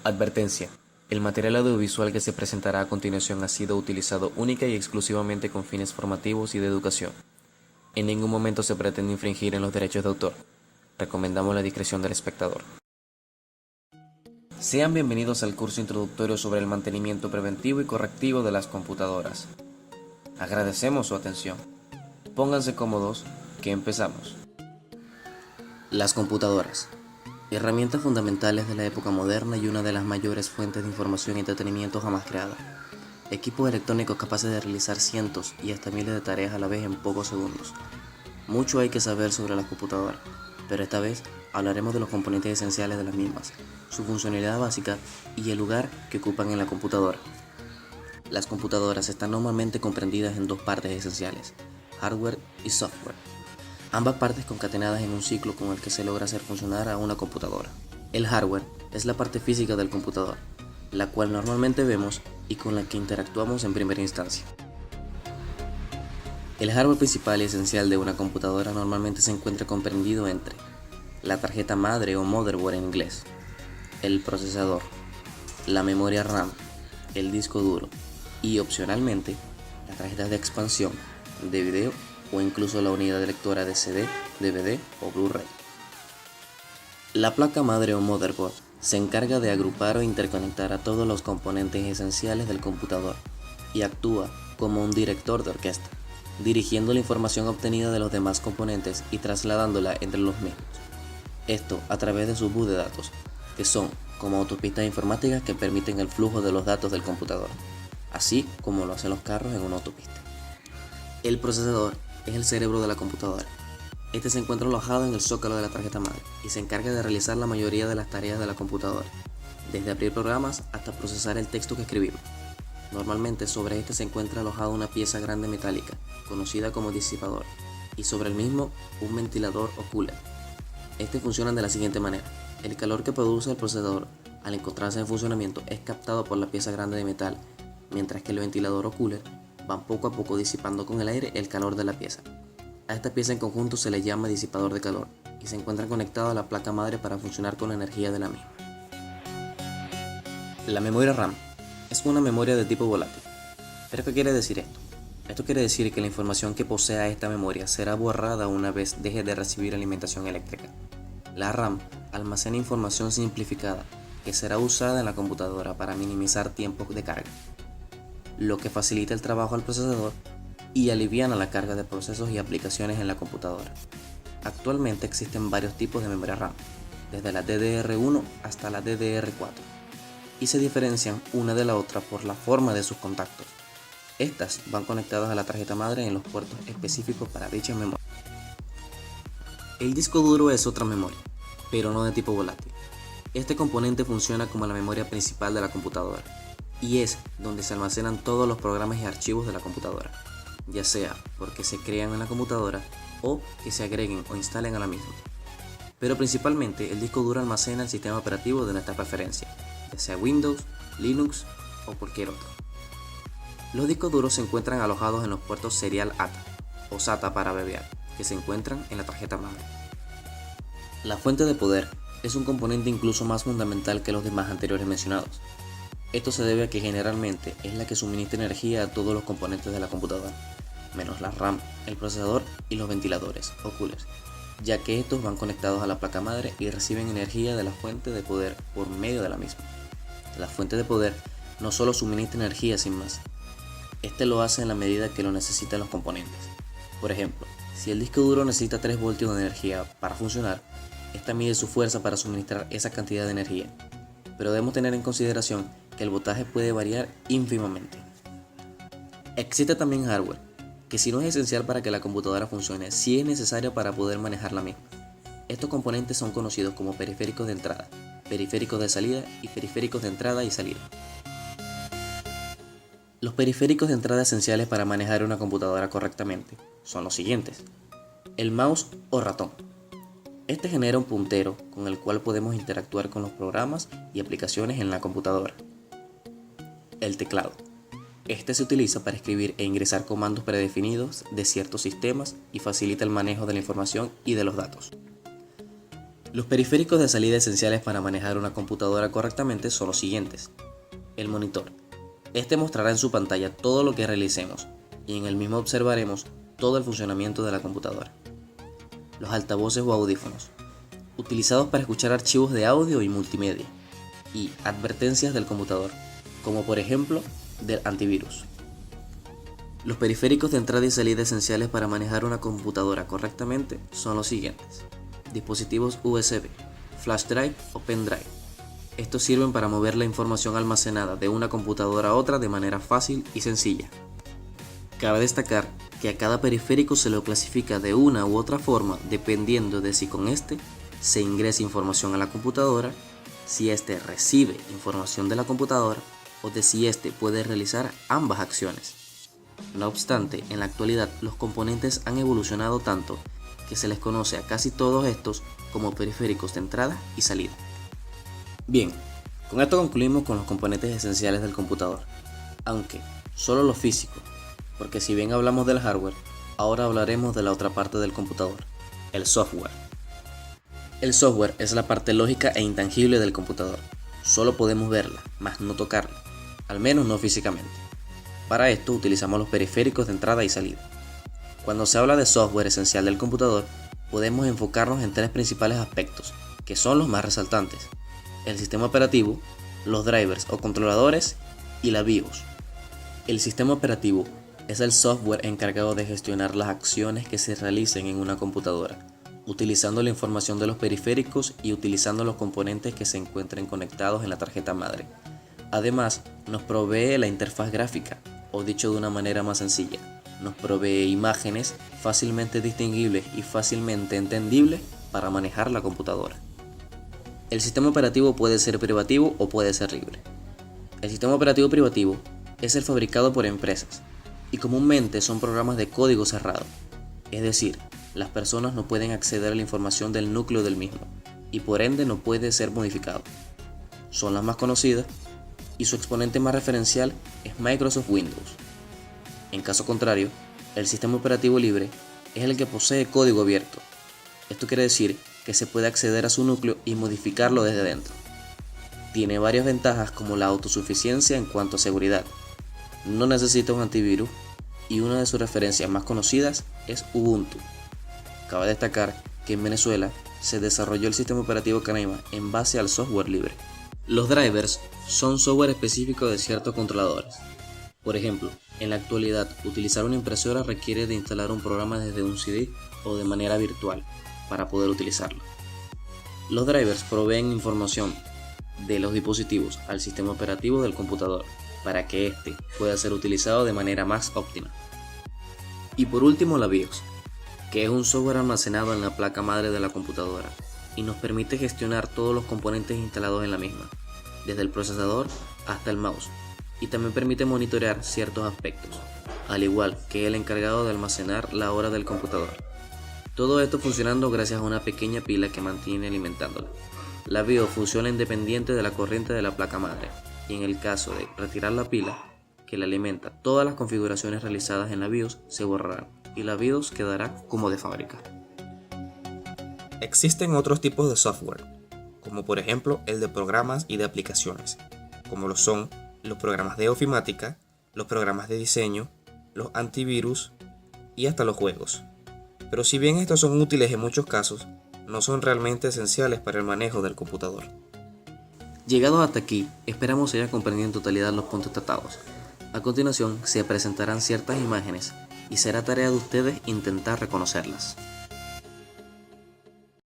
Advertencia. El material audiovisual que se presentará a continuación ha sido utilizado única y exclusivamente con fines formativos y de educación. En ningún momento se pretende infringir en los derechos de autor. Recomendamos la discreción del espectador. Sean bienvenidos al curso introductorio sobre el mantenimiento preventivo y correctivo de las computadoras. Agradecemos su atención. Pónganse cómodos, que empezamos. Las computadoras. Herramientas fundamentales de la época moderna y una de las mayores fuentes de información y entretenimiento jamás creada. Equipos electrónicos capaces de realizar cientos y hasta miles de tareas a la vez en pocos segundos. Mucho hay que saber sobre las computadoras, pero esta vez hablaremos de los componentes esenciales de las mismas, su funcionalidad básica y el lugar que ocupan en la computadora. Las computadoras están normalmente comprendidas en dos partes esenciales, hardware y software. Ambas partes concatenadas en un ciclo con el que se logra hacer funcionar a una computadora. El hardware es la parte física del computador, la cual normalmente vemos y con la que interactuamos en primera instancia. El hardware principal y esencial de una computadora normalmente se encuentra comprendido entre la tarjeta madre o motherboard en inglés, el procesador, la memoria RAM, el disco duro y opcionalmente las tarjetas de expansión, de video o incluso la unidad de lectora de CD, DVD o Blu-ray. La placa madre o motherboard se encarga de agrupar o interconectar a todos los componentes esenciales del computador y actúa como un director de orquesta, dirigiendo la información obtenida de los demás componentes y trasladándola entre los mismos. Esto a través de sus bus de datos, que son como autopistas informáticas que permiten el flujo de los datos del computador, así como lo hacen los carros en una autopista. El procesador es el cerebro de la computadora. Este se encuentra alojado en el zócalo de la tarjeta madre y se encarga de realizar la mayoría de las tareas de la computadora, desde abrir programas hasta procesar el texto que escribimos. Normalmente sobre este se encuentra alojada una pieza grande metálica, conocida como disipador, y sobre el mismo un ventilador o cooler. Este funciona de la siguiente manera. El calor que produce el procesador al encontrarse en funcionamiento es captado por la pieza grande de metal, mientras que el ventilador o cooler van poco a poco disipando con el aire el calor de la pieza. A esta pieza en conjunto se le llama disipador de calor y se encuentra conectado a la placa madre para funcionar con la energía de la misma. La memoria RAM es una memoria de tipo volátil. ¿Pero qué quiere decir esto? Esto quiere decir que la información que posea esta memoria será borrada una vez deje de recibir alimentación eléctrica. La RAM almacena información simplificada que será usada en la computadora para minimizar tiempos de carga, lo que facilita el trabajo al procesador y aliviana la carga de procesos y aplicaciones en la computadora. Actualmente existen varios tipos de memoria RAM, desde la DDR1 hasta la DDR4, y se diferencian una de la otra por la forma de sus contactos. Estas van conectadas a la tarjeta madre en los puertos específicos para dicha memoria. El disco duro es otra memoria, pero no de tipo volátil. Este componente funciona como la memoria principal de la computadora y es donde se almacenan todos los programas y archivos de la computadora, ya sea porque se crean en la computadora o que se agreguen o instalen a la misma. Pero principalmente el disco duro almacena el sistema operativo de nuestra preferencia, ya sea Windows, Linux o cualquier otro. Los discos duros se encuentran alojados en los puertos serial ATA o SATA para abreviar, que se encuentran en la tarjeta madre. La fuente de poder es un componente incluso más fundamental que los demás anteriores mencionados. Esto se debe a que generalmente es la que suministra energía a todos los componentes de la computadora, menos la RAM, el procesador y los ventiladores o coolers, ya que estos van conectados a la placa madre y reciben energía de la fuente de poder por medio de la misma. La fuente de poder no solo suministra energía sin más, este lo hace en la medida que lo necesitan los componentes. Por ejemplo, si el disco duro necesita 3 voltios de energía para funcionar, esta mide su fuerza para suministrar esa cantidad de energía, pero debemos tener en consideración que el voltaje puede variar ínfimamente. Existe también hardware, que si no es esencial para que la computadora funcione, sí es necesario para poder manejar la misma. Estos componentes son conocidos como periféricos de entrada, periféricos de salida y periféricos de entrada y salida. Los periféricos de entrada esenciales para manejar una computadora correctamente son los siguientes. El mouse o ratón. Este genera un puntero con el cual podemos interactuar con los programas y aplicaciones en la computadora. El teclado. Este se utiliza para escribir e ingresar comandos predefinidos de ciertos sistemas y facilita el manejo de la información y de los datos. Los periféricos de salida esenciales para manejar una computadora correctamente son los siguientes. El monitor. Este mostrará en su pantalla todo lo que realicemos y en el mismo observaremos todo el funcionamiento de la computadora. Los altavoces o audífonos, utilizados para escuchar archivos de audio y multimedia, y advertencias del computador, como por ejemplo del antivirus. Los periféricos de entrada y salida esenciales para manejar una computadora correctamente son los siguientes. Dispositivos USB, flash drive o pendrive. Estos sirven para mover la información almacenada de una computadora a otra de manera fácil y sencilla. Cabe destacar que a cada periférico se lo clasifica de una u otra forma dependiendo de si con este se ingresa información a la computadora, si este recibe información de la computadora o de si este puede realizar ambas acciones. No obstante, en la actualidad los componentes han evolucionado tanto que se les conoce a casi todos estos como periféricos de entrada y salida. Bien, con esto concluimos con los componentes esenciales del computador, aunque solo lo físico, porque si bien hablamos del hardware, ahora hablaremos de la otra parte del computador, el software. El software es la parte lógica e intangible del computador. Solo podemos verla, mas no tocarla, al menos no físicamente. Para esto utilizamos los periféricos de entrada y salida. Cuando se habla de software esencial del computador, podemos enfocarnos en tres principales aspectos, que son los más resaltantes: el sistema operativo, los drivers o controladores y la BIOS. El sistema operativo es el software encargado de gestionar las acciones que se realicen en una computadora, utilizando la información de los periféricos y utilizando los componentes que se encuentren conectados en la tarjeta madre. Además, nos provee la interfaz gráfica, o dicho de una manera más sencilla, nos provee imágenes fácilmente distinguibles y fácilmente entendibles para manejar la computadora. El sistema operativo puede ser privativo o puede ser libre. El sistema operativo privativo es el fabricado por empresas y comúnmente son programas de código cerrado, es decir, las personas no pueden acceder a la información del núcleo del mismo y por ende no puede ser modificado. Son las más conocidas y su exponente más referencial es Microsoft Windows. En caso contrario, el sistema operativo libre es el que posee código abierto. Esto quiere decir que se puede acceder a su núcleo y modificarlo desde dentro. Tiene varias ventajas como la autosuficiencia en cuanto a seguridad. No necesita un antivirus y una de sus referencias más conocidas es Ubuntu. Cabe destacar que en Venezuela se desarrolló el sistema operativo Canaima en base al software libre. Los drivers son software específico de ciertos controladores. Por ejemplo, en la actualidad, utilizar una impresora requiere de instalar un programa desde un CD o de manera virtual para poder utilizarlo. Los drivers proveen información de los dispositivos al sistema operativo del computador para que éste pueda ser utilizado de manera más óptima. Y por último, la BIOS, que es un software almacenado en la placa madre de la computadora y nos permite gestionar todos los componentes instalados en la misma, desde el procesador hasta el mouse, y también permite monitorear ciertos aspectos, al igual que el encargado de almacenar la hora del computador. Todo esto funcionando gracias a una pequeña pila que mantiene alimentándola. La BIOS funciona independiente de la corriente de la placa madre, y en el caso de retirar la pila que la alimenta, todas las configuraciones realizadas en la BIOS se borrarán y la BIOS quedará como de fábrica. Existen otros tipos de software, como por ejemplo el de programas y de aplicaciones, como lo son los programas de ofimática, los programas de diseño, los antivirus y hasta los juegos. Pero si bien estos son útiles en muchos casos, no son realmente esenciales para el manejo del computador. Llegados hasta aquí, esperamos se haya comprendido en totalidad los puntos tratados. A continuación se presentarán ciertas imágenes y será tarea de ustedes intentar reconocerlas.